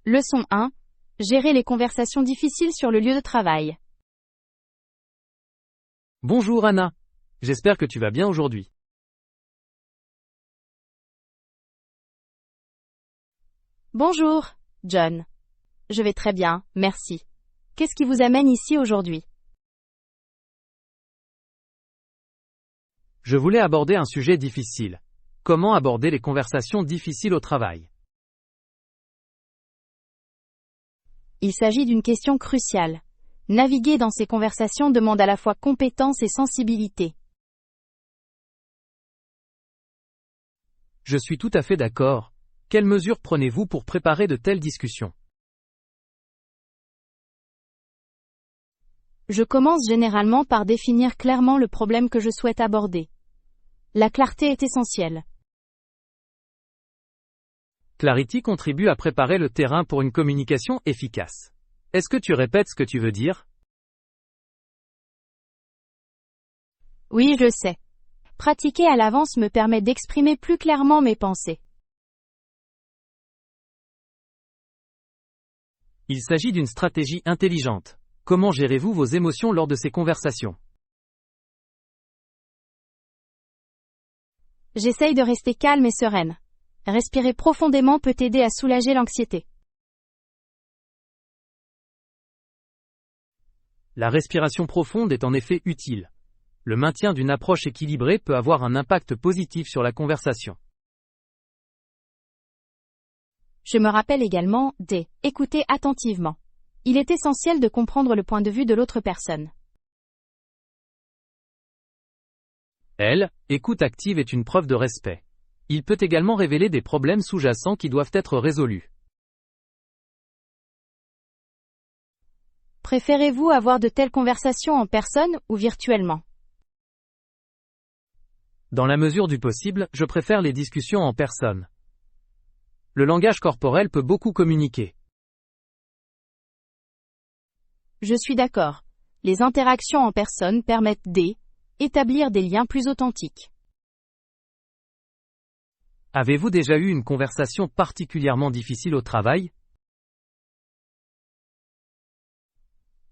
Leçon 1. Gérer les conversations difficiles sur le lieu de travail. Bonjour Anna. J'espère que tu vas bien aujourd'hui. Bonjour, John. Je vais très bien, merci. Qu'est-ce qui vous amène ici aujourd'hui? Je voulais aborder un sujet difficile. Comment aborder les conversations difficiles au travail? Il s'agit d'une question cruciale. Naviguer dans ces conversations demande à la fois compétence et sensibilité. Je suis tout à fait d'accord. Quelles mesures prenez-vous pour préparer de telles discussions? Je commence généralement par définir clairement le problème que je souhaite aborder. La clarté est essentielle. Clarity contribue à préparer le terrain pour une communication efficace. Est-ce que tu répètes ce que tu veux dire? Oui, je sais. Pratiquer à l'avance me permet d'exprimer plus clairement mes pensées. Il s'agit d'une stratégie intelligente. Comment gérez-vous vos émotions lors de ces conversations? J'essaye de rester calme et sereine. Respirer profondément peut aider à soulager l'anxiété. La respiration profonde est en effet utile. Le maintien d'une approche équilibrée peut avoir un impact positif sur la conversation. Je me rappelle également écouter attentivement. Il est essentiel de comprendre le point de vue de l'autre personne. Écoute active est une preuve de respect. Il peut également révéler des problèmes sous-jacents qui doivent être résolus. Préférez-vous avoir de telles conversations en personne ou virtuellement? Dans la mesure du possible, je préfère les discussions en personne. Le langage corporel peut beaucoup communiquer. Je suis d'accord. Les interactions en personne permettent d'établir des liens plus authentiques. Avez-vous déjà eu une conversation particulièrement difficile au travail?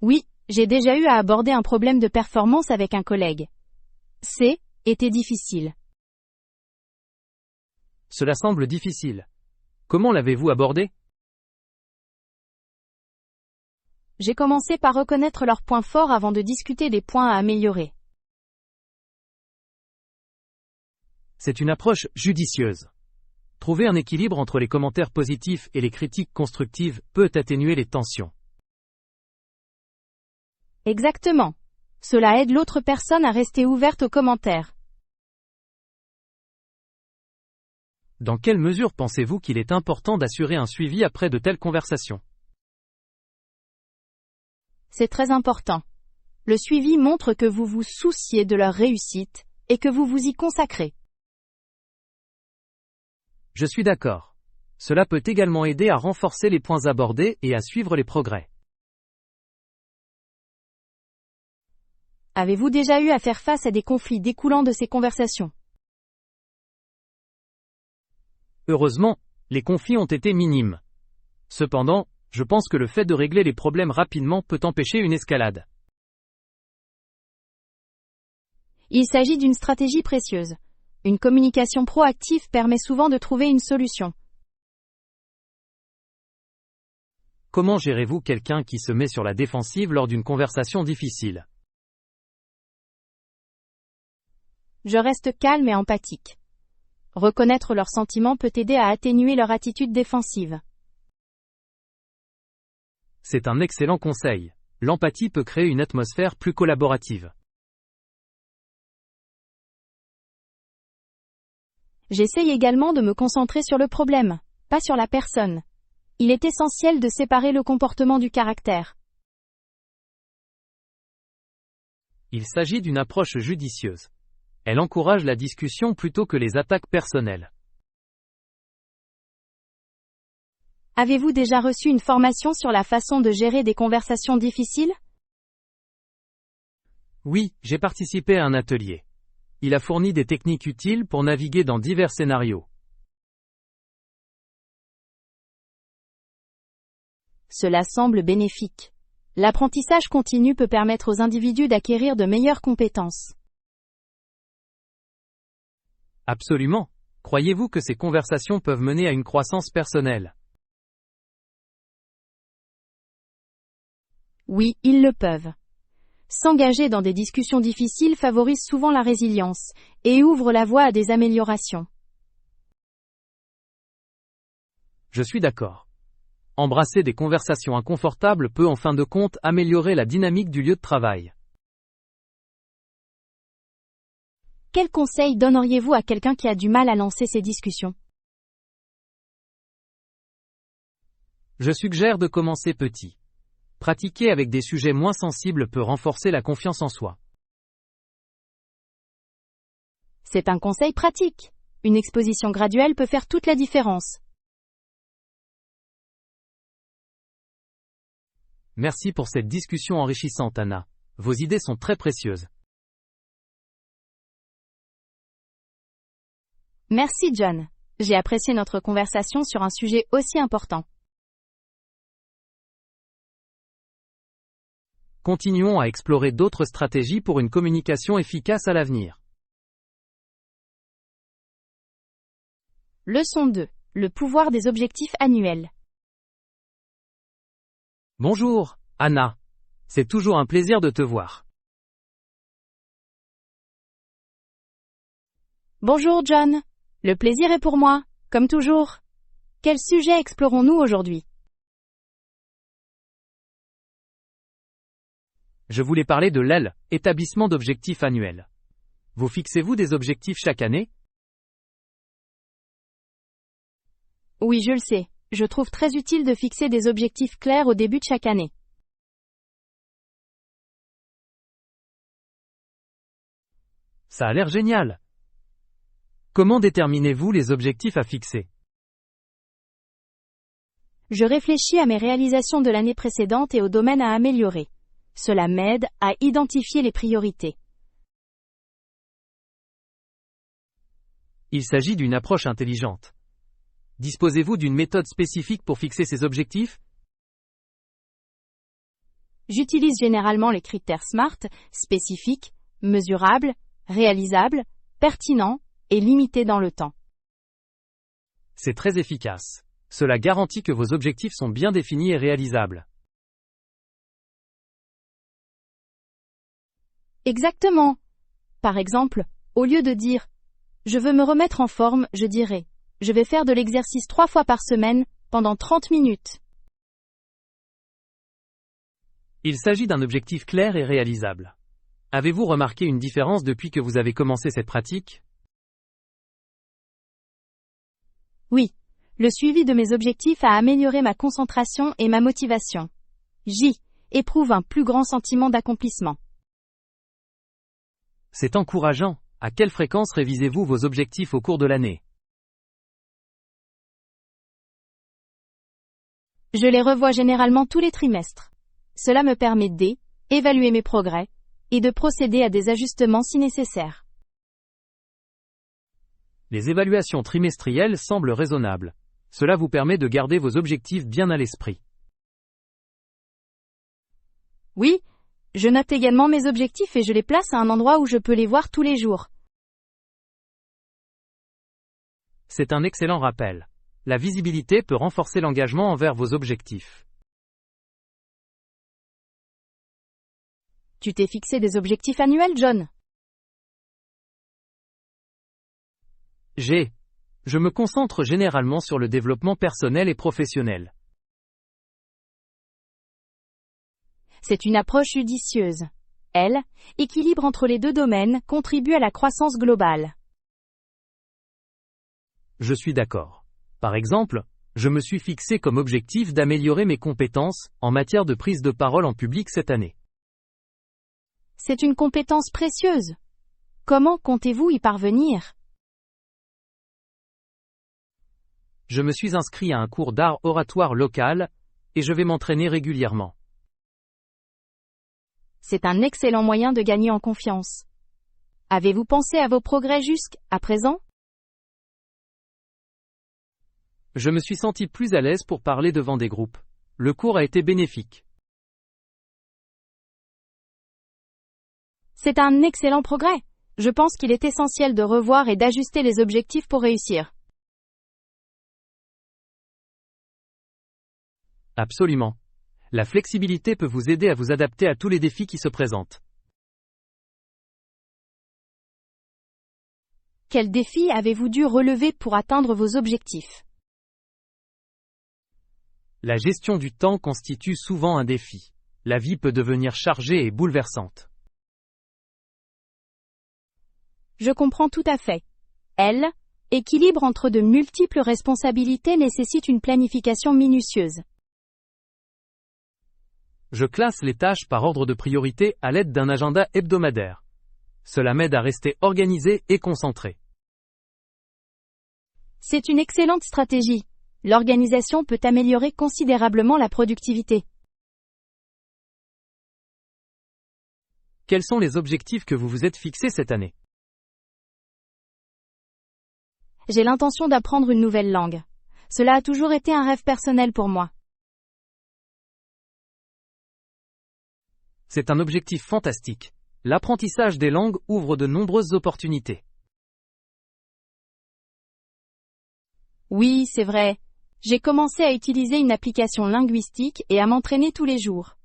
Oui, j'ai déjà eu à aborder un problème de performance avec un collègue. Était difficile. Cela semble difficile. Comment l'avez-vous abordé? J'ai commencé par reconnaître leurs points forts avant de discuter des points à améliorer. C'est une approche judicieuse. Trouver un équilibre entre les commentaires positifs et les critiques constructives peut atténuer les tensions. Exactement. Cela aide l'autre personne à rester ouverte aux commentaires. Dans quelle mesure pensez-vous qu'il est important d'assurer un suivi après de telles conversations? C'est très important. Le suivi montre que vous vous souciez de leur réussite et que vous vous y consacrez. Je suis d'accord. Cela peut également aider à renforcer les points abordés et à suivre les progrès. Avez-vous déjà eu à faire face à des conflits découlant de ces conversations? Heureusement, les conflits ont été minimes. Cependant, je pense que le fait de régler les problèmes rapidement peut empêcher une escalade. Il s'agit d'une stratégie précieuse. Une communication proactive permet souvent de trouver une solution. Comment gérez-vous quelqu'un qui se met sur la défensive lors d'une conversation difficile? Je reste calme et empathique. Reconnaître leurs sentiments peut aider à atténuer leur attitude défensive. C'est un excellent conseil. L'empathie peut créer une atmosphère plus collaborative. J'essaye également de me concentrer sur le problème, pas sur la personne. Il est essentiel de séparer le comportement du caractère. Il s'agit d'une approche judicieuse. Elle encourage la discussion plutôt que les attaques personnelles. Avez-vous déjà reçu une formation sur la façon de gérer des conversations difficiles? Oui, j'ai participé à un atelier. Il a fourni des techniques utiles pour naviguer dans divers scénarios. Cela semble bénéfique. L'apprentissage continu peut permettre aux individus d'acquérir de meilleures compétences. Absolument. Croyez-vous que ces conversations peuvent mener à une croissance personnelle? Oui, ils le peuvent. S'engager dans des discussions difficiles favorise souvent la résilience et ouvre la voie à des améliorations. Je suis d'accord. Embrasser des conversations inconfortables peut en fin de compte améliorer la dynamique du lieu de travail. Quels conseils donneriez-vous à quelqu'un qui a du mal à lancer ces discussions? Je suggère de commencer petit. Pratiquer avec des sujets moins sensibles peut renforcer la confiance en soi. C'est un conseil pratique. Une exposition graduelle peut faire toute la différence. Merci pour cette discussion enrichissante, Anna. Vos idées sont très précieuses. Merci John. J'ai apprécié notre conversation sur un sujet aussi important. Continuons à explorer d'autres stratégies pour une communication efficace à l'avenir. Leçon 2. Le pouvoir des objectifs annuels. Bonjour, Anna. C'est toujours un plaisir de te voir. Bonjour John. Le plaisir est pour moi, comme toujours. Quel sujet explorons-nous aujourd'hui? Je voulais parler de l'EL, établissement d'objectifs annuels. Vous fixez-vous des objectifs chaque année? Oui, je le sais. Je trouve très utile de fixer des objectifs clairs au début de chaque année. Ça a l'air génial. Comment déterminez-vous les objectifs à fixer? Je réfléchis à mes réalisations de l'année précédente et aux domaines à améliorer. Cela m'aide à identifier les priorités. Il s'agit d'une approche intelligente. Disposez-vous d'une méthode spécifique pour fixer ces objectifs? J'utilise généralement les critères SMART, spécifiques, mesurables, réalisables, pertinents et limités dans le temps. C'est très efficace. Cela garantit que vos objectifs sont bien définis et réalisables. Exactement. Par exemple, au lieu de dire « Je veux me remettre en forme », je dirais « Je vais faire de l'exercice 3 fois par semaine, pendant 30 minutes ». Il s'agit d'un objectif clair et réalisable. Avez-vous remarqué une différence depuis que vous avez commencé cette pratique? Oui. Le suivi de mes objectifs a amélioré ma concentration et ma motivation. J'y éprouve un plus grand sentiment d'accomplissement. C'est encourageant. À quelle fréquence révisez-vous vos objectifs au cours de l'année? Je les revois généralement tous les trimestres. Cela me permet d'évaluer mes progrès et de procéder à des ajustements si nécessaire. Les évaluations trimestrielles semblent raisonnables. Cela vous permet de garder vos objectifs bien à l'esprit. Oui, je note également mes objectifs et je les place à un endroit où je peux les voir tous les jours. C'est un excellent rappel. La visibilité peut renforcer l'engagement envers vos objectifs. Tu t'es fixé des objectifs annuels, John? Je me concentre généralement sur le développement personnel et professionnel. C'est une approche judicieuse. Elle, équilibre entre les deux domaines, contribue à la croissance globale. Je suis d'accord. Par exemple, je me suis fixé comme objectif d'améliorer mes compétences en matière de prise de parole en public cette année. C'est une compétence précieuse. Comment comptez-vous y parvenir? Je me suis inscrit à un cours d'art oratoire local, et je vais m'entraîner régulièrement. C'est un excellent moyen de gagner en confiance. Avez-vous pensé à vos progrès jusqu'à présent? Je me suis senti plus à l'aise pour parler devant des groupes. le cours a été bénéfique. C'est un excellent progrès. Je pense qu'il est essentiel de revoir et d'ajuster les objectifs pour réussir. Absolument. La flexibilité peut vous aider à vous adapter à tous les défis qui se présentent. Quels défis avez-vous dû relever pour atteindre vos objectifs? La gestion du temps constitue souvent un défi. La vie peut devenir chargée et bouleversante. Je comprends tout à fait. L'équilibre entre de multiples responsabilités nécessite une planification minutieuse. Je classe les tâches par ordre de priorité à l'aide d'un agenda hebdomadaire. Cela m'aide à rester organisé et concentré. C'est une excellente stratégie. L'organisation peut améliorer considérablement la productivité. Quels sont les objectifs que vous vous êtes fixés cette année? J'ai l'intention d'apprendre une nouvelle langue. Cela a toujours été un rêve personnel pour moi. C'est un objectif fantastique. L'apprentissage des langues ouvre de nombreuses opportunités. Oui, c'est vrai. J'ai commencé à utiliser une application linguistique et à m'entraîner tous les jours.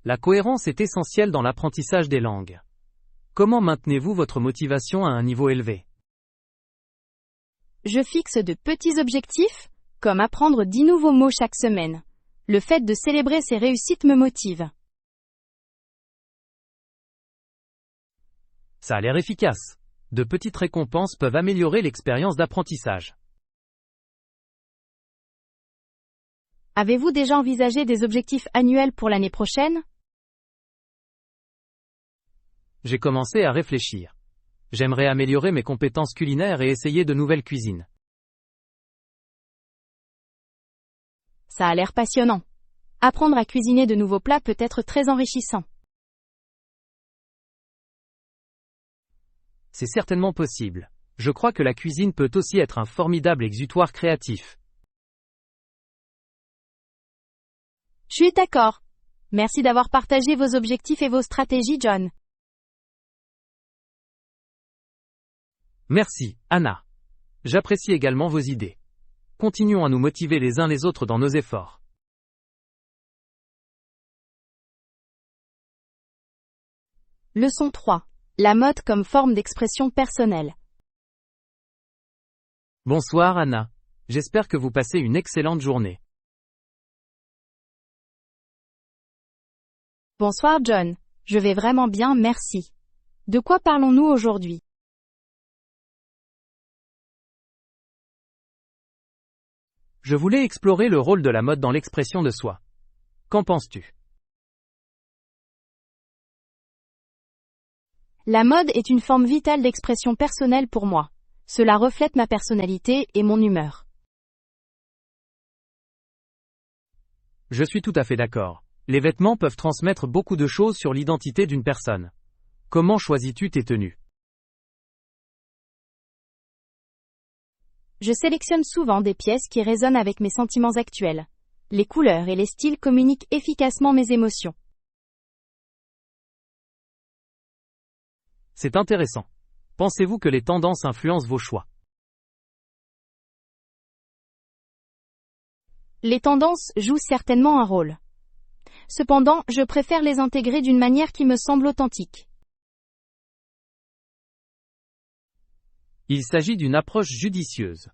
La cohérence est essentielle dans l'apprentissage des langues. Comment maintenez-vous votre motivation à un niveau élevé? Je fixe de petits objectifs, comme apprendre 10 nouveaux mots chaque semaine. Le fait de célébrer ces réussites me motive. Ça a l'air efficace. De petites récompenses peuvent améliorer l'expérience d'apprentissage. Avez-vous déjà envisagé des objectifs annuels pour l'année prochaine? J'ai commencé à réfléchir. J'aimerais améliorer mes compétences culinaires et essayer de nouvelles cuisines. Ça a l'air passionnant. Apprendre à cuisiner de nouveaux plats peut être très enrichissant. C'est certainement possible. Je crois que la cuisine peut aussi être un formidable exutoire créatif. Je suis d'accord. Merci d'avoir partagé vos objectifs et vos stratégies, John. Merci, Anna. J'apprécie également vos idées. Continuons à nous motiver les uns les autres dans nos efforts. Leçon 3. La mode comme forme d'expression personnelle. Bonsoir Anna. J'espère que vous passez une excellente journée. Bonsoir John. Je vais vraiment bien, merci. De quoi parlons-nous aujourd'hui? Je voulais explorer le rôle de la mode dans l'expression de soi. Qu'en penses-tu? La mode est une forme vitale d'expression personnelle pour moi. Cela reflète ma personnalité et mon humeur. Je suis tout à fait d'accord. Les vêtements peuvent transmettre beaucoup de choses sur l'identité d'une personne. Comment choisis-tu tes tenues? Je sélectionne souvent des pièces qui résonnent avec mes sentiments actuels. Les couleurs et les styles communiquent efficacement mes émotions. C'est intéressant. Pensez-vous que les tendances influencent vos choix? Les tendances jouent certainement un rôle. Cependant, je préfère les intégrer d'une manière qui me semble authentique. Il s'agit d'une approche judicieuse.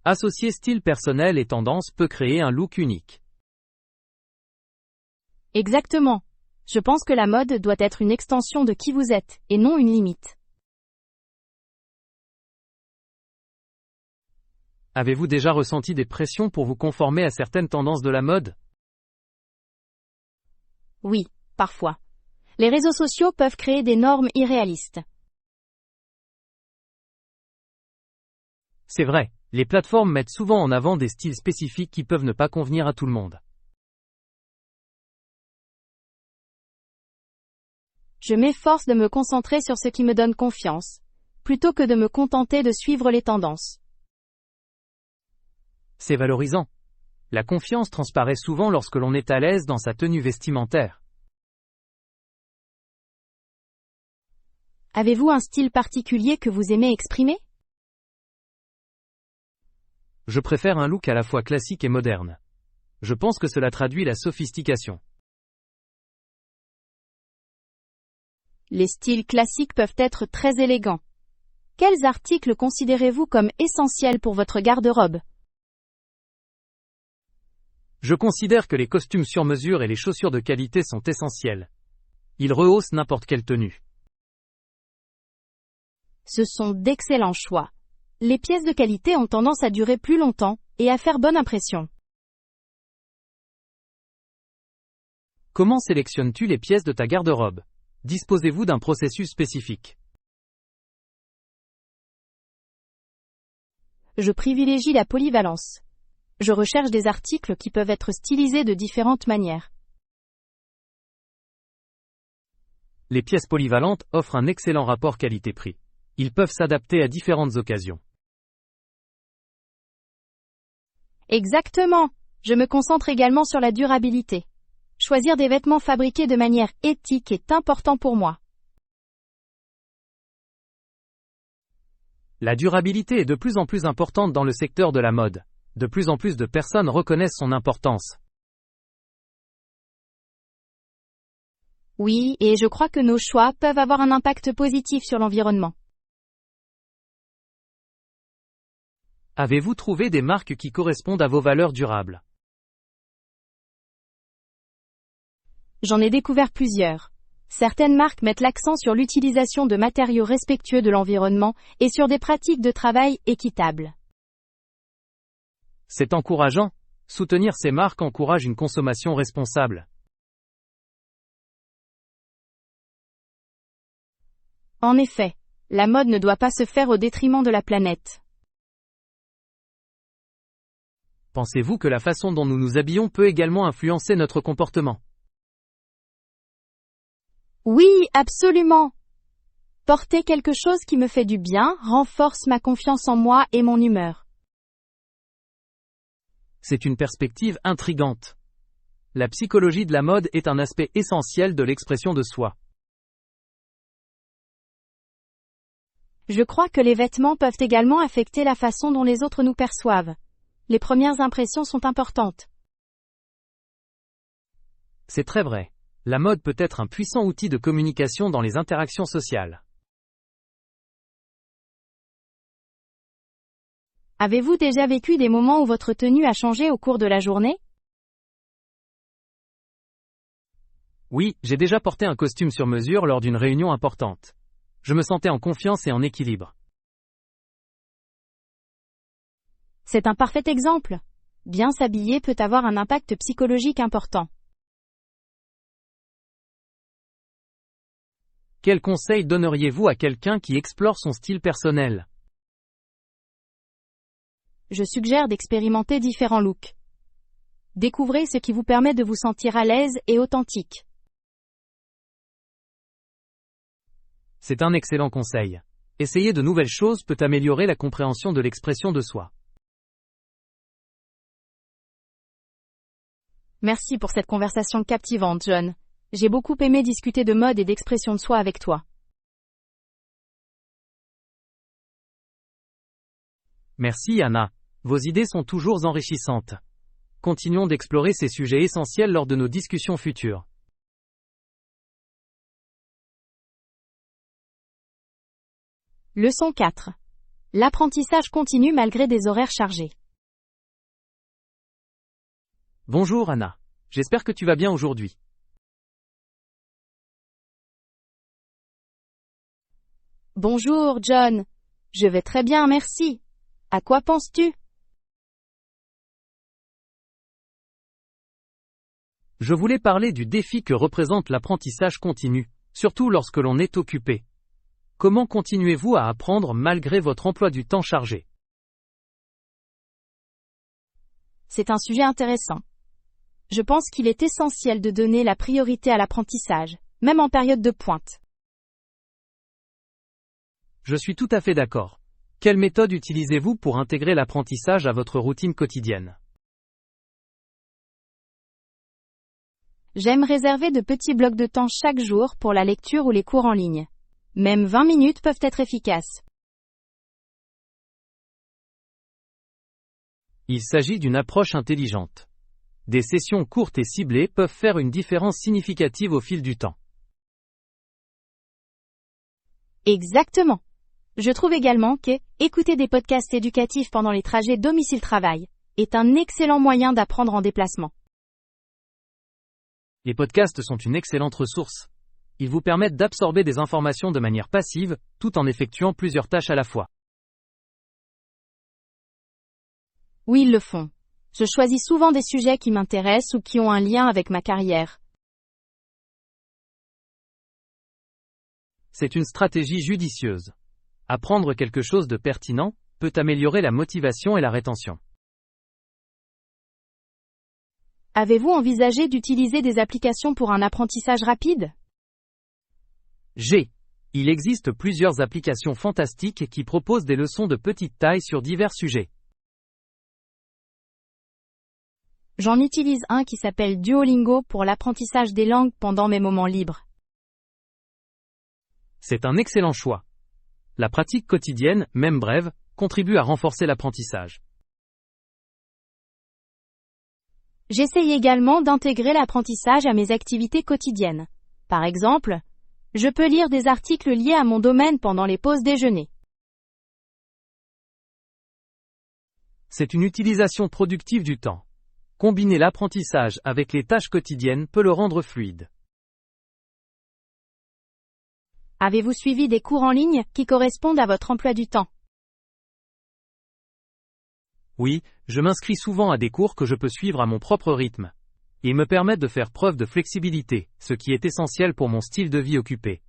Associer style personnel et tendance peut créer un look unique. Exactement. Je pense que la mode doit être une extension de qui vous êtes, et non une limite. Avez-vous déjà ressenti des pressions pour vous conformer à certaines tendances de la mode? Oui, parfois. Les réseaux sociaux peuvent créer des normes irréalistes. C'est vrai, les plateformes mettent souvent en avant des styles spécifiques qui peuvent ne pas convenir à tout le monde. Je m'efforce de me concentrer sur ce qui me donne confiance, plutôt que de me contenter de suivre les tendances. C'est valorisant. La confiance transparaît souvent lorsque l'on est à l'aise dans sa tenue vestimentaire. Avez-vous un style particulier que vous aimez exprimer? Je préfère un look à la fois classique et moderne. Je pense que cela traduit la sophistication. Les styles classiques peuvent être très élégants. Quels articles considérez-vous comme essentiels pour votre garde-robe? Je considère que les costumes sur mesure et les chaussures de qualité sont essentiels. Ils rehaussent n'importe quelle tenue. Ce sont d'excellents choix. Les pièces de qualité ont tendance à durer plus longtemps et à faire bonne impression. Comment sélectionnes-tu les pièces de ta garde-robe? Disposez-vous d'un processus spécifique? Je privilégie la polyvalence. Je recherche des articles qui peuvent être stylisés de différentes manières. Les pièces polyvalentes offrent un excellent rapport qualité-prix. Ils peuvent s'adapter à différentes occasions. Exactement. Je me concentre également sur la durabilité. Choisir des vêtements fabriqués de manière éthique est important pour moi. La durabilité est de plus en plus importante dans le secteur de la mode. De plus en plus de personnes reconnaissent son importance. Oui, et je crois que nos choix peuvent avoir un impact positif sur l'environnement. Avez-vous trouvé des marques qui correspondent à vos valeurs durables? J'en ai découvert plusieurs. Certaines marques mettent l'accent sur l'utilisation de matériaux respectueux de l'environnement et sur des pratiques de travail équitables. C'est encourageant. Soutenir ces marques encourage une consommation responsable. En effet, la mode ne doit pas se faire au détriment de la planète. Pensez-vous que la façon dont nous nous habillons peut également influencer notre comportement? Oui, absolument. Porter quelque chose qui me fait du bien renforce ma confiance en moi et mon humeur. C'est une perspective intrigante. La psychologie de la mode est un aspect essentiel de l'expression de soi. Je crois que les vêtements peuvent également affecter la façon dont les autres nous perçoivent. Les premières impressions sont importantes. C'est très vrai. La mode peut être un puissant outil de communication dans les interactions sociales. Avez-vous déjà vécu des moments où votre tenue a changé au cours de la journée? Oui, j'ai déjà porté un costume sur mesure lors d'une réunion importante. Je me sentais en confiance et en équilibre. C'est un parfait exemple. Bien s'habiller peut avoir un impact psychologique important. Quel conseil donneriez-vous à quelqu'un qui explore son style personnel? Je suggère d'expérimenter différents looks. Découvrez ce qui vous permet de vous sentir à l'aise et authentique. C'est un excellent conseil. Essayer de nouvelles choses peut améliorer la compréhension de l'expression de soi. Merci pour cette conversation captivante, John. J'ai beaucoup aimé discuter de mode et d'expression de soi avec toi. Merci Anna. Vos idées sont toujours enrichissantes. Continuons d'explorer ces sujets essentiels lors de nos discussions futures. Leçon 4. L'apprentissage continue malgré des horaires chargés. Bonjour Anna. J'espère que tu vas bien aujourd'hui. Bonjour, John. Je vais très bien, merci. À quoi penses-tu? Je voulais parler du défi que représente l'apprentissage continu, surtout lorsque l'on est occupé. Comment continuez-vous à apprendre malgré votre emploi du temps chargé? C'est un sujet intéressant. Je pense qu'il est essentiel de donner la priorité à l'apprentissage, même en période de pointe. Je suis tout à fait d'accord. Quelle méthode utilisez-vous pour intégrer l'apprentissage à votre routine quotidienne? J'aime réserver de petits blocs de temps chaque jour pour la lecture ou les cours en ligne. Même 20 minutes peuvent être efficaces. Il s'agit d'une approche intelligente. Des sessions courtes et ciblées peuvent faire une différence significative au fil du temps. Exactement. Je trouve également que écouter des podcasts éducatifs pendant les trajets domicile-travail est un excellent moyen d'apprendre en déplacement. Les podcasts sont une excellente ressource. Ils vous permettent d'absorber des informations de manière passive, tout en effectuant plusieurs tâches à la fois. Oui, ils le font. Je choisis souvent des sujets qui m'intéressent ou qui ont un lien avec ma carrière. C'est une stratégie judicieuse. Apprendre quelque chose de pertinent peut améliorer la motivation et la rétention. Avez-vous envisagé d'utiliser des applications pour un apprentissage rapide? Il existe plusieurs applications fantastiques qui proposent des leçons de petite taille sur divers sujets. J'en utilise un qui s'appelle Duolingo pour l'apprentissage des langues pendant mes moments libres. C'est un excellent choix. La pratique quotidienne, même brève, contribue à renforcer l'apprentissage. J'essaye également d'intégrer l'apprentissage à mes activités quotidiennes. Par exemple, je peux lire des articles liés à mon domaine pendant les pauses déjeuner. C'est une utilisation productive du temps. Combiner l'apprentissage avec les tâches quotidiennes peut le rendre fluide. Avez-vous suivi des cours en ligne qui correspondent à votre emploi du temps? Oui, je m'inscris souvent à des cours que je peux suivre à mon propre rythme. Ils me permettent de faire preuve de flexibilité, ce qui est essentiel pour mon style de vie occupé.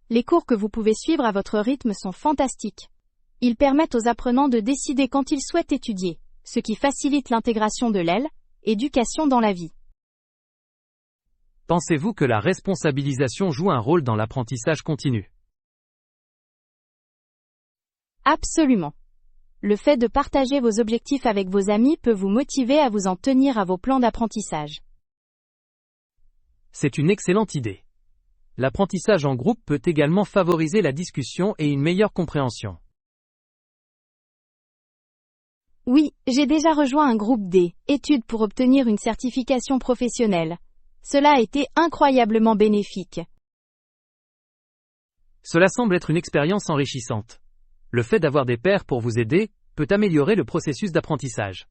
Les cours que vous pouvez suivre à votre rythme sont fantastiques. Ils permettent aux apprenants de décider quand ils souhaitent étudier, ce qui facilite l'intégration de l'éducation dans la vie. Pensez-vous que la responsabilisation joue un rôle dans l'apprentissage continu? Absolument. Le fait de partager vos objectifs avec vos amis peut vous motiver à vous en tenir à vos plans d'apprentissage. C'est une excellente idée. L'apprentissage en groupe peut également favoriser la discussion et une meilleure compréhension. Oui, j'ai déjà rejoint un groupe d'études pour obtenir une certification professionnelle. Cela a été incroyablement bénéfique. Cela semble être une expérience enrichissante. Le fait d'avoir des pairs pour vous aider peut améliorer le processus d'apprentissage.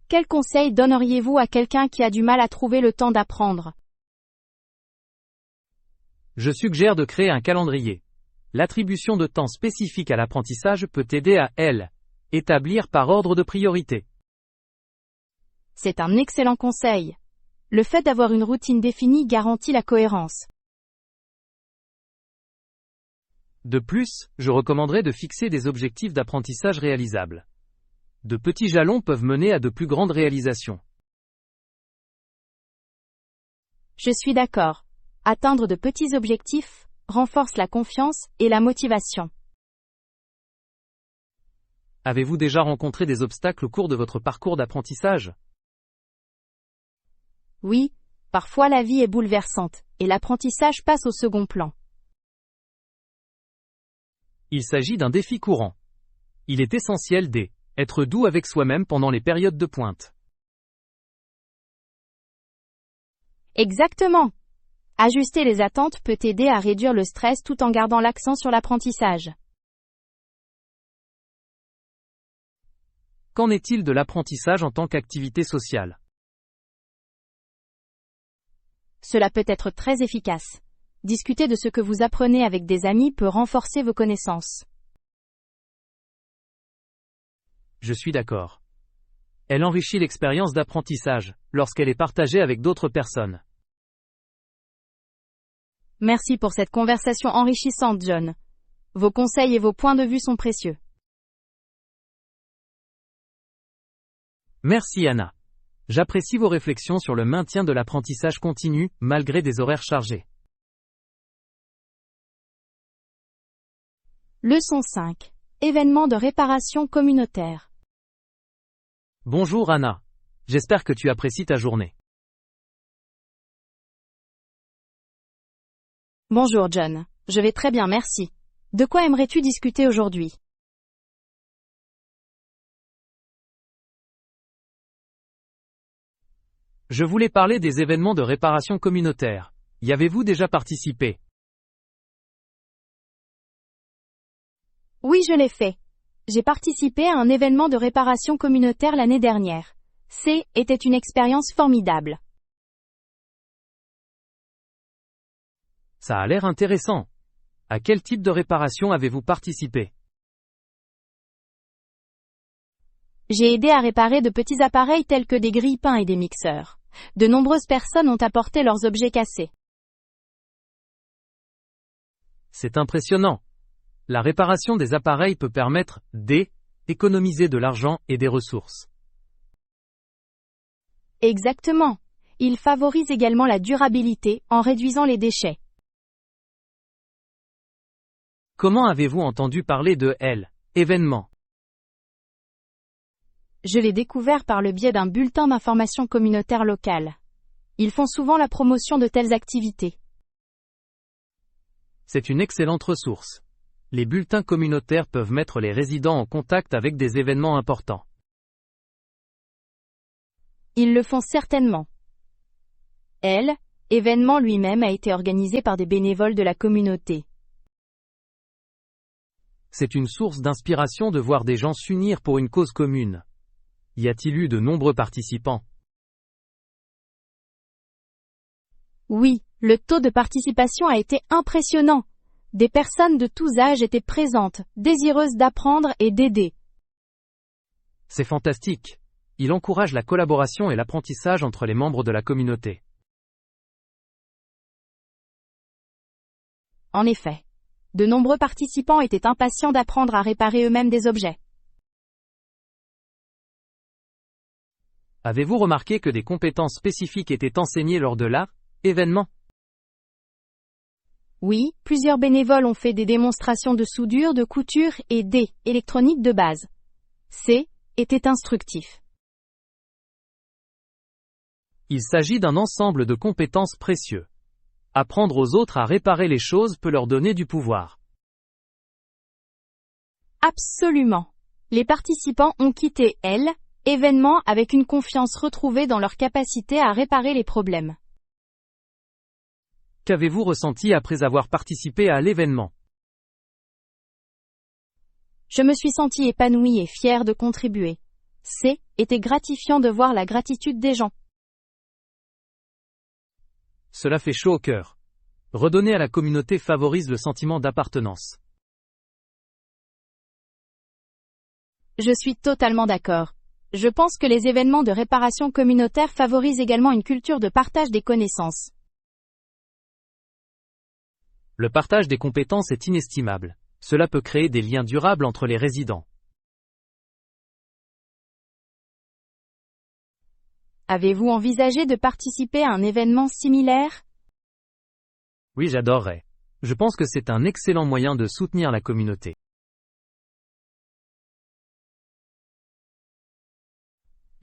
Quel conseil donneriez-vous à quelqu'un qui a du mal à trouver le temps d'apprendre? Je suggère de créer un calendrier. L'attribution de temps spécifique à l'apprentissage peut aider à établir par ordre de priorité. C'est un excellent conseil. Le fait d'avoir une routine définie garantit la cohérence. De plus, je recommanderais de fixer des objectifs d'apprentissage réalisables. De petits jalons peuvent mener à de plus grandes réalisations. Je suis d'accord. Atteindre de petits objectifs renforce la confiance et la motivation. Avez-vous déjà rencontré des obstacles au cours de votre parcours d'apprentissage? Oui, parfois la vie est bouleversante, et l'apprentissage passe au second plan. Il s'agit d'un défi courant. Il est essentiel d'être doux avec soi-même pendant les périodes de pointe. Exactement. Ajuster les attentes peut aider à réduire le stress tout en gardant l'accent sur l'apprentissage. Qu'en est-il de l'apprentissage en tant qu'activité sociale? Cela peut être très efficace. Discuter de ce que vous apprenez avec des amis peut renforcer vos connaissances. Je suis d'accord. Elle enrichit l'expérience d'apprentissage, lorsqu'elle est partagée avec d'autres personnes. Merci pour cette conversation enrichissante, John. Vos conseils et vos points de vue sont précieux. Merci Anna. J'apprécie vos réflexions sur le maintien de l'apprentissage continu, malgré des horaires chargés. Leçon 5. Événements de réparation communautaire. Bonjour Anna. J'espère que tu apprécies ta journée. Bonjour John. Je vais très bien, merci. De quoi aimerais-tu discuter aujourd'hui? Je voulais parler des événements de réparation communautaire. Y avez-vous déjà participé? Oui, je l'ai fait. J'ai participé à un événement de réparation communautaire l'année dernière. Était une expérience formidable. Ça a l'air intéressant. À quel type de réparation avez-vous participé? J'ai aidé à réparer de petits appareils tels que des grille-pains et des mixeurs. De nombreuses personnes ont apporté leurs objets cassés. C'est impressionnant. La réparation des appareils peut permettre d'économiser de l'argent et des ressources. Exactement. Il favorise également la durabilité en réduisant les déchets. Comment avez-vous entendu parler de événement? Je l'ai découvert par le biais d'un bulletin d'information communautaire local. Ils font souvent la promotion de telles activités. C'est une excellente ressource. Les bulletins communautaires peuvent mettre les résidents en contact avec des événements importants. Ils le font certainement. Événement lui-même a été organisé par des bénévoles de la communauté. C'est une source d'inspiration de voir des gens s'unir pour une cause commune. Y a-t-il eu de nombreux participants? Oui, le taux de participation a été impressionnant. Des personnes de tous âges étaient présentes, désireuses d'apprendre et d'aider. C'est fantastique. Il encourage la collaboration et l'apprentissage entre les membres de la communauté. En effet, de nombreux participants étaient impatients d'apprendre à réparer eux-mêmes des objets. Avez-vous remarqué que des compétences spécifiques étaient enseignées lors de l'événement? Oui, plusieurs bénévoles ont fait des démonstrations de soudure, de couture et d'électronique de base. Était instructif. Il s'agit d'un ensemble de compétences précieux. Apprendre aux autres à réparer les choses peut leur donner du pouvoir. Absolument. Les participants ont quitté événement avec une confiance retrouvée dans leur capacité à réparer les problèmes. Qu'avez-vous ressenti après avoir participé à l'événement? Je me suis sentie épanouie et fière de contribuer. Était gratifiant de voir la gratitude des gens. Cela fait chaud au cœur. Redonner à la communauté favorise le sentiment d'appartenance. Je suis totalement d'accord. Je pense que les événements de réparation communautaire favorisent également une culture de partage des connaissances. Le partage des compétences est inestimable. Cela peut créer des liens durables entre les résidents. Avez-vous envisagé de participer à un événement similaire? Oui, j'adorerais. Je pense que c'est un excellent moyen de soutenir la communauté.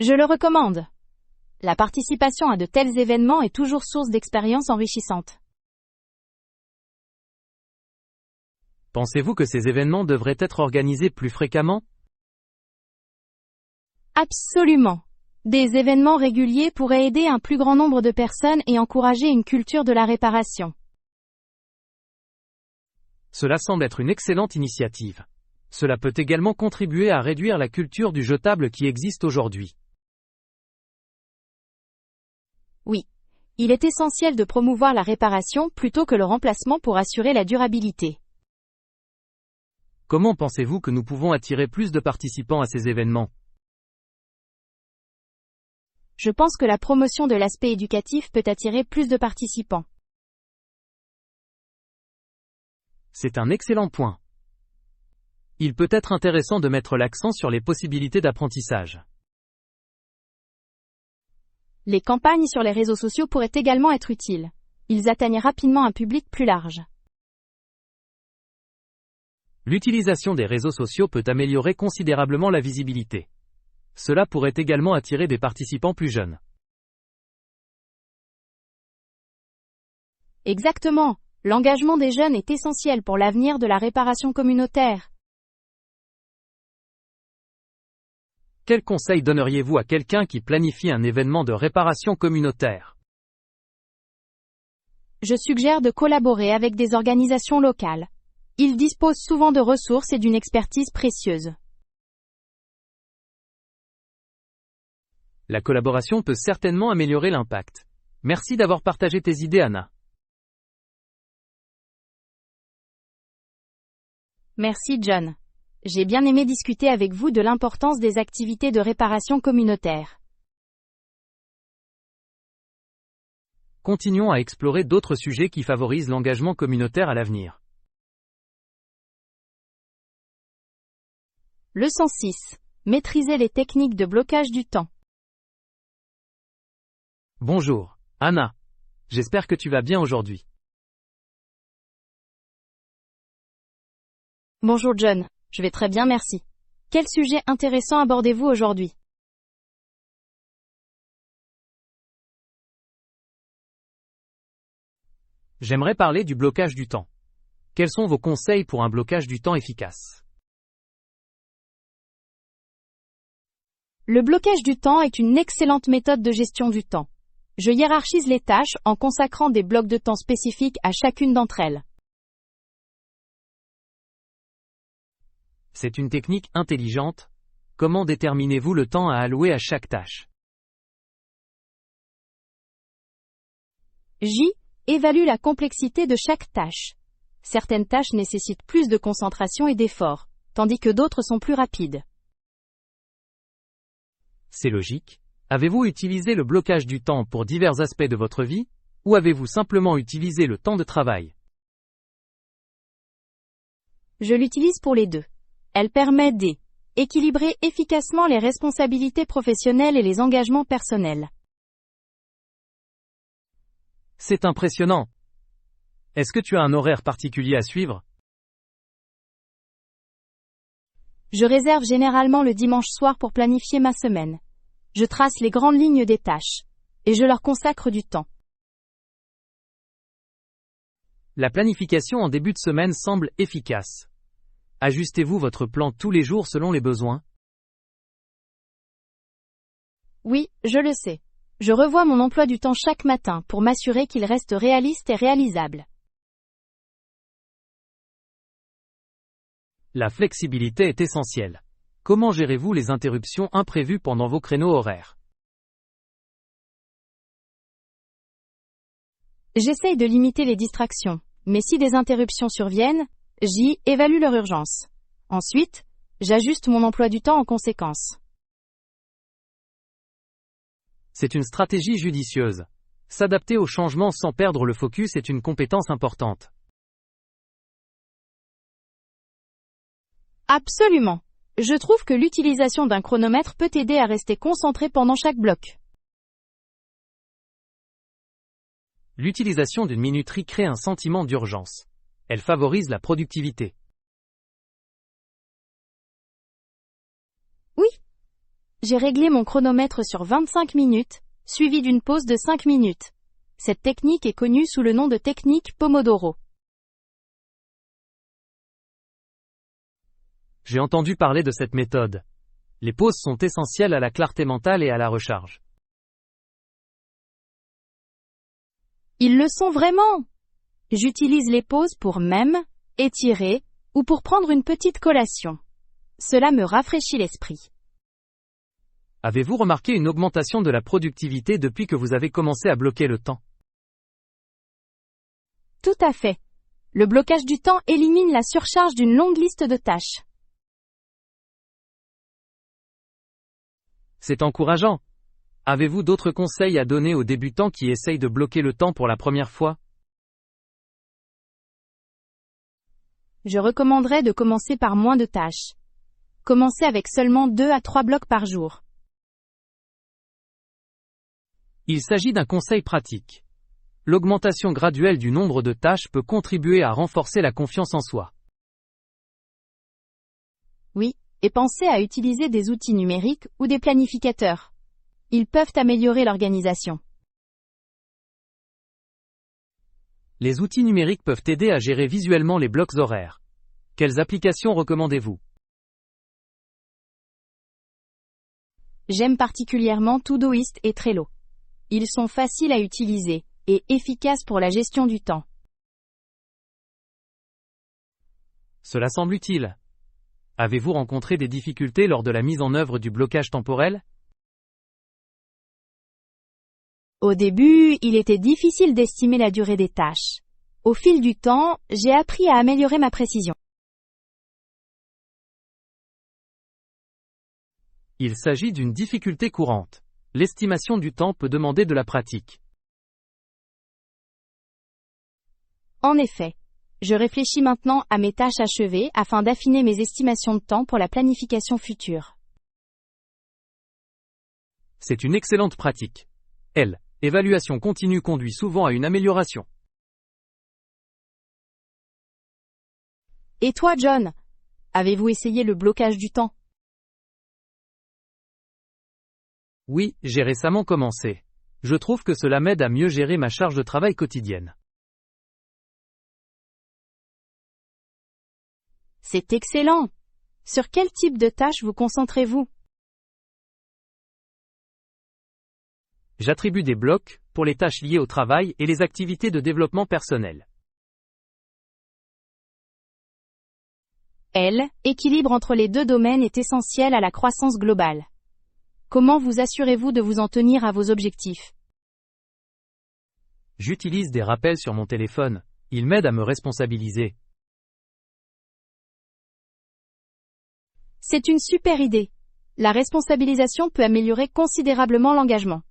Je le recommande. La participation à de tels événements est toujours source d'expériences enrichissantes. Pensez-vous que ces événements devraient être organisés plus fréquemment? Absolument. Des événements réguliers pourraient aider un plus grand nombre de personnes et encourager une culture de la réparation. Cela semble être une excellente initiative. Cela peut également contribuer à réduire la culture du jetable qui existe aujourd'hui. Oui. Il est essentiel de promouvoir la réparation plutôt que le remplacement pour assurer la durabilité. Comment pensez-vous que nous pouvons attirer plus de participants à ces événements? Je pense que la promotion de l'aspect éducatif peut attirer plus de participants. C'est un excellent point. Il peut être intéressant de mettre l'accent sur les possibilités d'apprentissage. Les campagnes sur les réseaux sociaux pourraient également être utiles. Ils atteignent rapidement un public plus large. L'utilisation des réseaux sociaux peut améliorer considérablement la visibilité. Cela pourrait également attirer des participants plus jeunes. Exactement. L'engagement des jeunes est essentiel pour l'avenir de la réparation communautaire. Quel conseil donneriez-vous à quelqu'un qui planifie un événement de réparation communautaire? Je suggère de collaborer avec des organisations locales. Ils disposent souvent de ressources et d'une expertise précieuse. La collaboration peut certainement améliorer l'impact. Merci d'avoir partagé tes idées, Anna. Merci John. J'ai bien aimé discuter avec vous de l'importance des activités de réparation communautaire. Continuons à explorer d'autres sujets qui favorisent l'engagement communautaire à l'avenir. Leçon 6. Maîtriser les techniques de blocage du temps. Bonjour, Anna. J'espère que tu vas bien aujourd'hui. Bonjour John, je vais très bien merci. Quel sujet intéressant abordez-vous aujourd'hui? J'aimerais parler du blocage du temps. Quels sont vos conseils pour un blocage du temps efficace? Le blocage du temps est une excellente méthode de gestion du temps. Je hiérarchise les tâches en consacrant des blocs de temps spécifiques à chacune d'entre elles. C'est une technique intelligente. Comment déterminez-vous le temps à allouer à chaque tâche? J. Évalue la complexité de chaque tâche. Certaines tâches nécessitent plus de concentration et d'effort, tandis que d'autres sont plus rapides. C'est logique. Avez-vous utilisé le blocage du temps pour divers aspects de votre vie, ou avez-vous simplement utilisé le temps de travail? Je l'utilise pour les deux. Elle permet d'équilibrer efficacement les responsabilités professionnelles et les engagements personnels. C'est impressionnant. Est-ce que tu as un horaire particulier à suivre? Je réserve généralement le dimanche soir pour planifier ma semaine. Je trace les grandes lignes des tâches, et je leur consacre du temps. La planification en début de semaine semble efficace. Ajustez-vous votre plan tous les jours selon les besoins? Oui, je le sais. Je revois mon emploi du temps chaque matin pour m'assurer qu'il reste réaliste et réalisable. La flexibilité est essentielle. Comment gérez-vous les interruptions imprévues pendant vos créneaux horaires? J'essaye de limiter les distractions, mais si des interruptions surviennent, j'y évalue leur urgence. Ensuite, j'ajuste mon emploi du temps en conséquence. C'est une stratégie judicieuse. S'adapter aux changements sans perdre le focus est une compétence importante. Absolument. Je trouve que l'utilisation d'un chronomètre peut aider à rester concentré pendant chaque bloc. L'utilisation d'une minuterie crée un sentiment d'urgence. Elle favorise la productivité. Oui. J'ai réglé mon chronomètre sur 25 minutes, suivi d'une pause de 5 minutes. Cette technique est connue sous le nom de technique Pomodoro. J'ai entendu parler de cette méthode. Les pauses sont essentielles à la clarté mentale et à la recharge. Ils le sont vraiment. J'utilise les pauses pour étirer, ou pour prendre une petite collation. Cela me rafraîchit l'esprit. Avez-vous remarqué une augmentation de la productivité depuis que vous avez commencé à bloquer le temps? Tout à fait. Le blocage du temps élimine la surcharge d'une longue liste de tâches. C'est encourageant. Avez-vous d'autres conseils à donner aux débutants qui essayent de bloquer le temps pour la première fois? Je recommanderais de commencer par moins de tâches. Commencez avec seulement 2 à 3 blocs par jour. Il s'agit d'un conseil pratique. L'augmentation graduelle du nombre de tâches peut contribuer à renforcer la confiance en soi. et pensez à utiliser des outils numériques ou des planificateurs. Ils peuvent améliorer l'organisation. Les outils numériques peuvent aider à gérer visuellement les blocs horaires. Quelles applications recommandez-vous? J'aime particulièrement Todoist et Trello. Ils sont faciles à utiliser et efficaces pour la gestion du temps. Cela semble utile. Avez-vous rencontré des difficultés lors de la mise en œuvre du blocage temporel? Au début, il était difficile d'estimer la durée des tâches. Au fil du temps, j'ai appris à améliorer ma précision. Il s'agit d'une difficulté courante. L'estimation du temps peut demander de la pratique. En effet, je réfléchis maintenant à mes tâches achevées afin d'affiner mes estimations de temps pour la planification future. C'est une excellente pratique. L'évaluation continue conduit souvent à une amélioration. Et toi, John? Avez-vous essayé le blocage du temps? Oui, j'ai récemment commencé. Je trouve que cela m'aide à mieux gérer ma charge de travail quotidienne. C'est excellent. Sur quel type de tâches vous concentrez-vous? J'attribue des blocs pour les tâches liées au travail et les activités de développement personnel. L'équilibre entre les deux domaines est essentiel à la croissance globale. Comment vous assurez-vous de vous en tenir à vos objectifs? J'utilise des rappels sur mon téléphone. Ils m'aident à me responsabiliser. C'est une super idée. La responsabilisation peut améliorer considérablement l'engagement.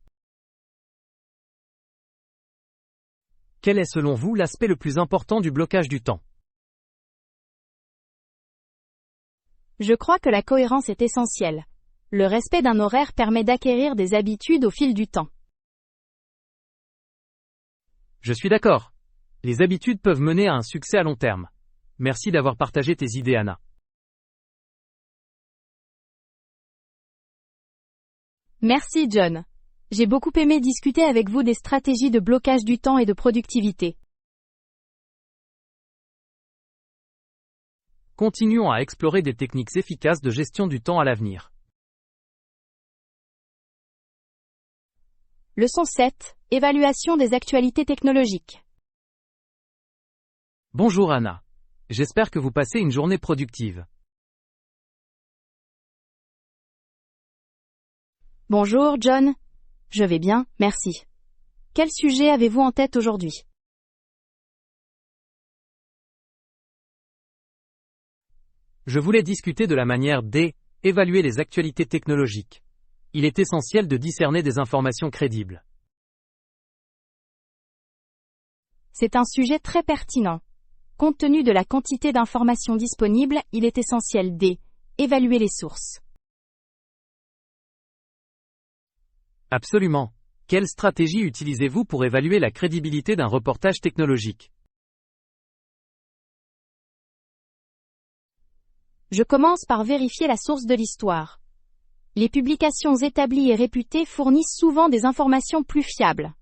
Quel est selon vous l'aspect le plus important du blocage du temps? Je crois que la cohérence est essentielle. Le respect d'un horaire permet d'acquérir des habitudes au fil du temps. Je suis d'accord. Les habitudes peuvent mener à un succès à long terme. Merci d'avoir partagé tes idées, Anna. Merci, John. J'ai beaucoup aimé discuter avec vous des stratégies de blocage du temps et de productivité. Continuons à explorer des techniques efficaces de gestion du temps à l'avenir. Leçon 7. Évaluation des actualités technologiques. Bonjour Anna. J'espère que vous passez une journée productive. Bonjour, John. Je vais bien, merci. Quel sujet avez-vous en tête aujourd'hui? Je voulais discuter de la manière d'évaluer les actualités technologiques. Il est essentiel de discerner des informations crédibles. C'est un sujet très pertinent. Compte tenu de la quantité d'informations disponibles, il est essentiel d'évaluer les sources. Absolument. Quelle stratégie utilisez-vous pour évaluer la crédibilité d'un reportage technologique? Je commence par vérifier la source de l'histoire. Les publications établies et réputées fournissent souvent des informations plus fiables.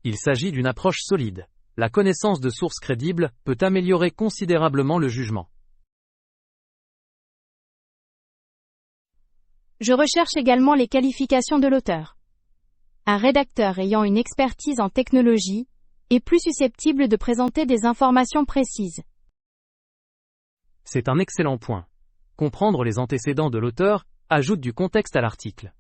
Il s'agit d'une approche solide. La connaissance de sources crédibles peut améliorer considérablement le jugement. Je recherche également les qualifications de l'auteur. Un rédacteur ayant une expertise en technologie est plus susceptible de présenter des informations précises. C'est un excellent point. Comprendre les antécédents de l'auteur ajoute du contexte à l'article.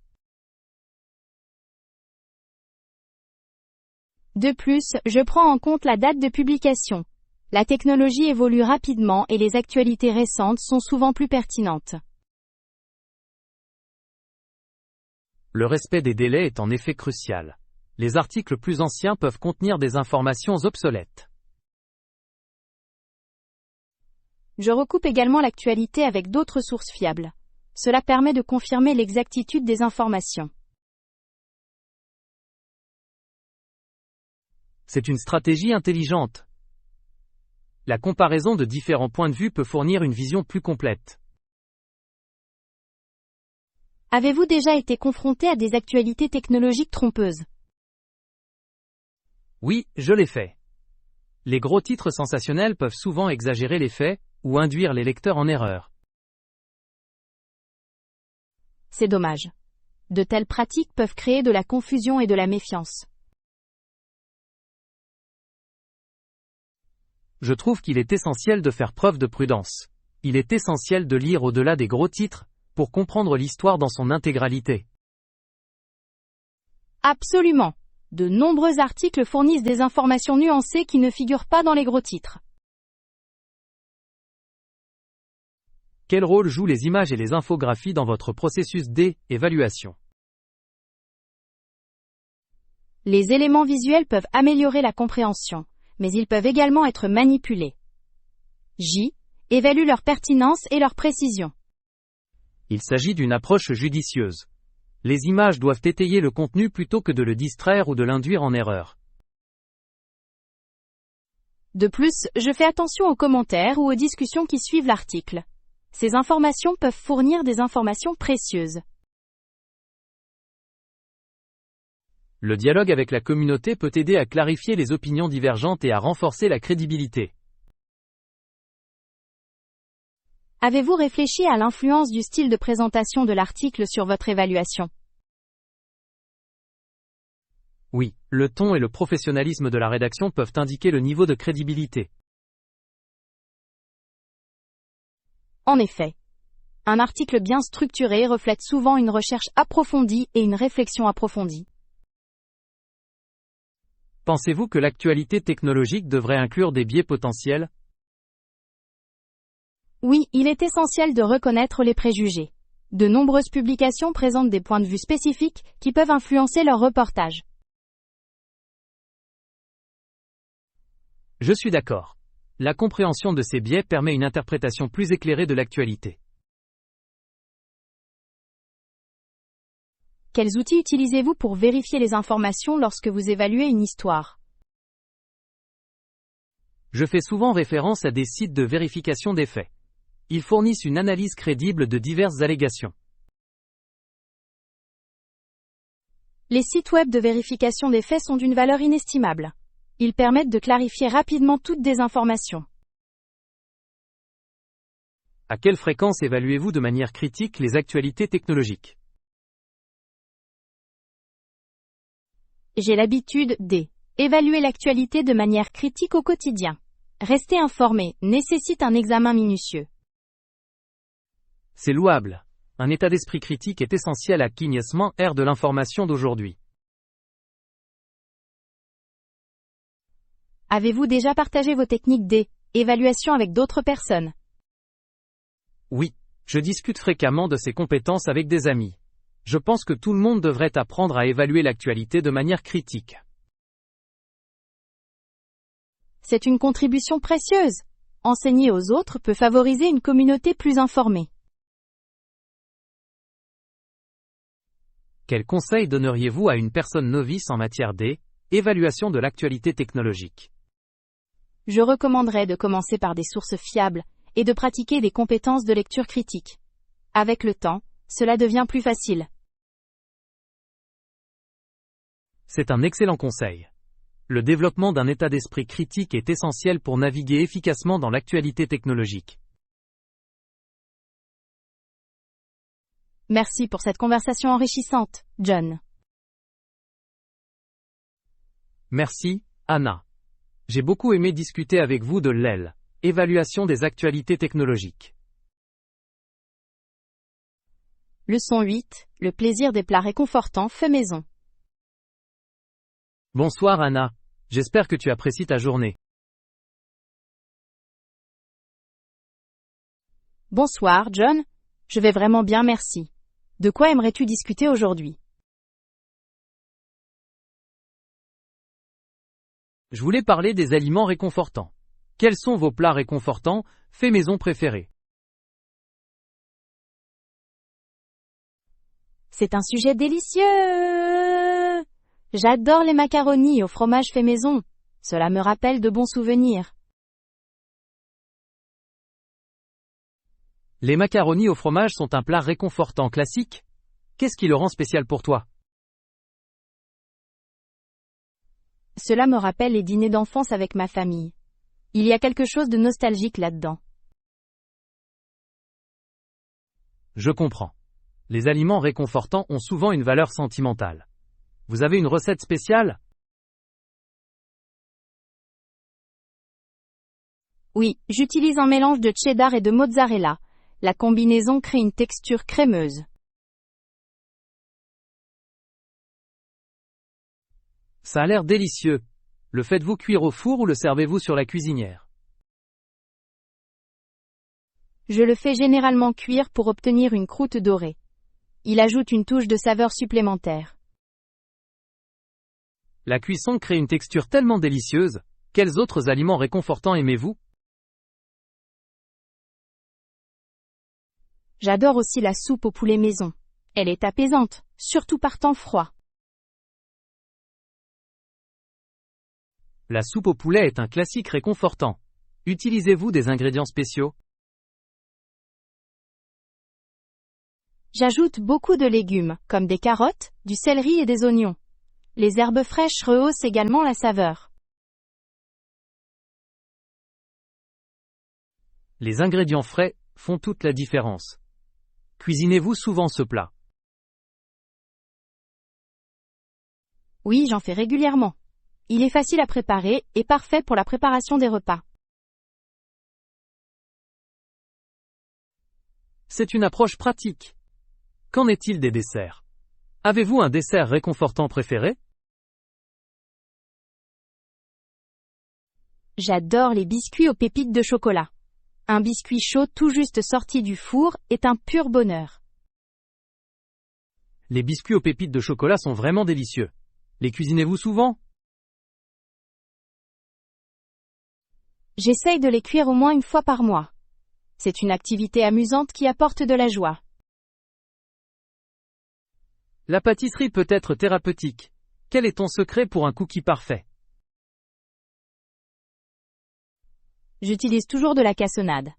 De plus, je prends en compte la date de publication. La technologie évolue rapidement et les actualités récentes sont souvent plus pertinentes. Le respect des délais est en effet crucial. Les articles plus anciens peuvent contenir des informations obsolètes. Je recoupe également l'actualité avec d'autres sources fiables. Cela permet de confirmer l'exactitude des informations. C'est une stratégie intelligente. La comparaison de différents points de vue peut fournir une vision plus complète. Avez-vous déjà été confronté à des actualités technologiques trompeuses? Oui, je l'ai fait. Les gros titres sensationnels peuvent souvent exagérer les faits, ou induire les lecteurs en erreur. C'est dommage. De telles pratiques peuvent créer de la confusion et de la méfiance. Je trouve qu'il est essentiel de faire preuve de prudence. Il est essentiel de lire au-delà des gros titres, pour comprendre l'histoire dans son intégralité. Absolument. De nombreux articles fournissent des informations nuancées qui ne figurent pas dans les gros titres. Quel rôle jouent les images et les infographies dans votre processus d'évaluation? Les éléments visuels peuvent améliorer la compréhension, mais ils peuvent également être manipulés. J. Évalue leur pertinence et leur précision. Il s'agit d'une approche judicieuse. Les images doivent étayer le contenu plutôt que de le distraire ou de l'induire en erreur. De plus, je fais attention aux commentaires ou aux discussions qui suivent l'article. Ces informations peuvent fournir des informations précieuses. Le dialogue avec la communauté peut aider à clarifier les opinions divergentes et à renforcer la crédibilité. Avez-vous réfléchi à l'influence du style de présentation de l'article sur votre évaluation? Oui, le ton et le professionnalisme de la rédaction peuvent indiquer le niveau de crédibilité. En effet, un article bien structuré reflète souvent une recherche approfondie et une réflexion approfondie. Pensez-vous que l'actualité technologique devrait inclure des biais potentiels? Oui, il est essentiel de reconnaître les préjugés. De nombreuses publications présentent des points de vue spécifiques qui peuvent influencer leur reportage. Je suis d'accord. La compréhension de ces biais permet une interprétation plus éclairée de l'actualité. Quels outils utilisez-vous pour vérifier les informations lorsque vous évaluez une histoire? Je fais souvent référence à des sites de vérification des faits. Ils fournissent une analyse crédible de diverses allégations. Les sites web de vérification des faits sont d'une valeur inestimable. Ils permettent de clarifier rapidement toutes des informations. À quelle fréquence évaluez-vous de manière critique les actualités technologiques? J'ai l'habitude d'évaluer l'actualité de manière critique au quotidien. Rester informé nécessite un examen minutieux. C'est louable. Un état d'esprit critique est essentiel à l'acquisition de l'information d'aujourd'hui. Avez-vous déjà partagé vos techniques d'évaluation avec d'autres personnes? Oui, je discute fréquemment de ces compétences avec des amis. Je pense que tout le monde devrait apprendre à évaluer l'actualité de manière critique. C'est une contribution précieuse. Enseigner aux autres peut favoriser une communauté plus informée. Quel conseil donneriez-vous à une personne novice en matière d'évaluation de l'actualité technologique? Je recommanderais de commencer par des sources fiables et de pratiquer des compétences de lecture critique. Avec le temps, cela devient plus facile. C'est un excellent conseil. Le développement d'un état d'esprit critique est essentiel pour naviguer efficacement dans l'actualité technologique. Merci pour cette conversation enrichissante, John. Merci, Anna. J'ai beaucoup aimé discuter avec vous de l'évaluation des actualités technologiques. Leçon 8. Le plaisir des plats réconfortants fait maison. Bonsoir Anna. J'espère que tu apprécies ta journée. Bonsoir, John. Je vais vraiment bien, merci. De quoi aimerais-tu discuter aujourd'hui? Je voulais parler des aliments réconfortants. Quels sont vos plats réconfortants, faits maison préférés? C'est un sujet délicieux! J'adore les macaronis au fromage fait maison. Cela me rappelle de bons souvenirs. Les macaronis au fromage sont un plat réconfortant classique. Qu'est-ce qui le rend spécial pour toi? Cela me rappelle les dîners d'enfance avec ma famille. Il y a quelque chose de nostalgique là-dedans. Je comprends. Les aliments réconfortants ont souvent une valeur sentimentale. Vous avez une recette spéciale? Oui, j'utilise un mélange de cheddar et de mozzarella. La combinaison crée une texture crémeuse. Ça a l'air délicieux. Le faites-vous cuire au four ou le servez-vous sur la cuisinière? Je le fais généralement cuire pour obtenir une croûte dorée. Il ajoute une touche de saveur supplémentaire. La cuisson crée une texture tellement délicieuse. Quels autres aliments réconfortants aimez-vous? J'adore aussi la soupe au poulet maison. Elle est apaisante, surtout par temps froid. La soupe au poulet est un classique réconfortant. Utilisez-vous des ingrédients spéciaux? J'ajoute beaucoup de légumes, comme des carottes, du céleri et des oignons. Les herbes fraîches rehaussent également la saveur. Les ingrédients frais font toute la différence. Cuisinez-vous souvent ce plat? Oui, j'en fais régulièrement. Il est facile à préparer et parfait pour la préparation des repas. C'est une approche pratique. Qu'en est-il des desserts? Avez-vous un dessert réconfortant préféré? J'adore les biscuits aux pépites de chocolat. Un biscuit chaud tout juste sorti du four est un pur bonheur. Les biscuits aux pépites de chocolat sont vraiment délicieux. Les cuisinez-vous souvent? J'essaye de les cuire au moins une fois par mois. C'est une activité amusante qui apporte de la joie. La pâtisserie peut être thérapeutique. Quel est ton secret pour un cookie parfait? J'utilise toujours de la cassonade.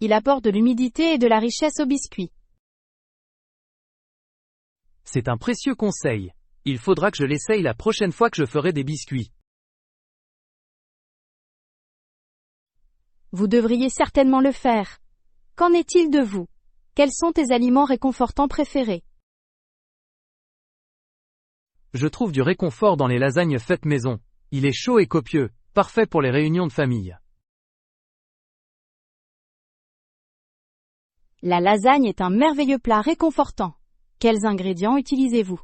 Il apporte de l'humidité et de la richesse au biscuit. C'est un précieux conseil. Il faudra que je l'essaye la prochaine fois que je ferai des biscuits. Vous devriez certainement le faire. Qu'en est-il de vous? Quels sont tes aliments réconfortants préférés? Je trouve du réconfort dans les lasagnes faites maison. Il est chaud et copieux, parfait pour les réunions de famille. La lasagne est un merveilleux plat réconfortant. Quels ingrédients utilisez-vous?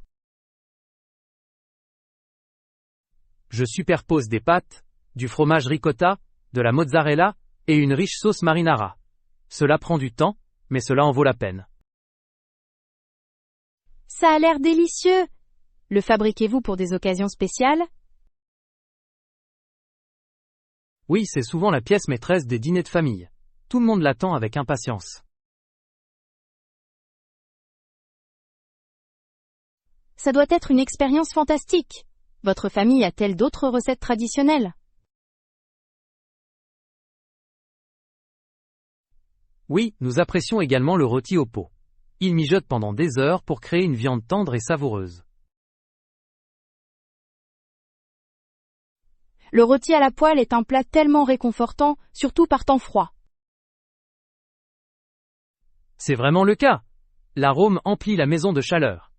Je superpose des pâtes, du fromage ricotta, de la mozzarella, et une riche sauce marinara. Cela prend du temps, mais cela en vaut la peine. Ça a l'air délicieux! Le fabriquez-vous pour des occasions spéciales? Oui, c'est souvent la pièce maîtresse des dîners de famille. Tout le monde l'attend avec impatience. Ça doit être une expérience fantastique. Votre famille a-t-elle d'autres recettes traditionnelles? Oui, nous apprécions également le rôti au pot. Il mijote pendant des heures pour créer une viande tendre et savoureuse. Le rôti à la poêle est un plat tellement réconfortant, surtout par temps froid. C'est vraiment le cas. L'arôme emplit la maison de chaleur.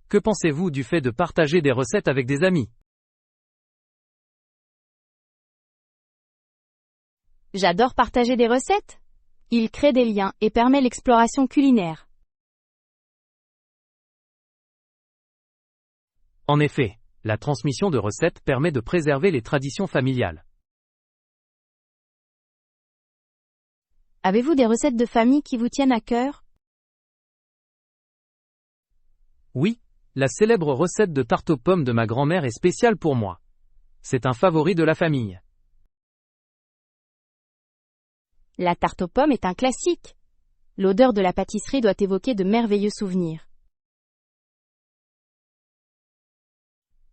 Que pensez-vous du fait de partager des recettes avec des amis? J'adore partager des recettes. Il crée des liens et permet l'exploration culinaire. En effet, la transmission de recettes permet de préserver les traditions familiales. Avez-vous des recettes de famille qui vous tiennent à cœur? Oui, la célèbre recette de tarte aux pommes de ma grand-mère est spéciale pour moi. C'est un favori de la famille. La tarte aux pommes est un classique. L'odeur de la pâtisserie doit évoquer de merveilleux souvenirs.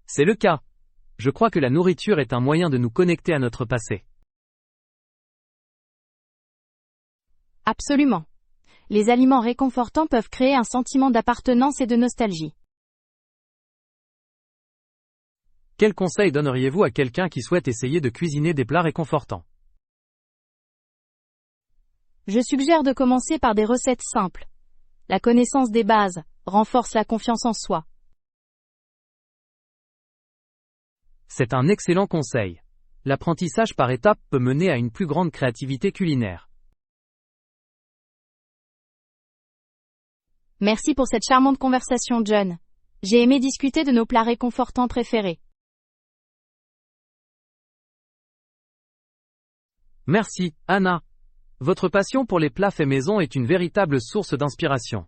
C'est le cas. Je crois que la nourriture est un moyen de nous connecter à notre passé. Absolument. les aliments réconfortants peuvent créer un sentiment d'appartenance et de nostalgie. Quel conseil donneriez-vous à quelqu'un qui souhaite essayer de cuisiner des plats réconfortants? Je suggère de commencer par des recettes simples. La connaissance des bases renforce la confiance en soi. C'est un excellent conseil. L'apprentissage par étapes peut mener à une plus grande créativité culinaire. Merci pour cette charmante conversation, John. J'ai aimé discuter de nos plats réconfortants préférés. Merci, Anna. Votre passion pour les plats faits maison est une véritable source d'inspiration.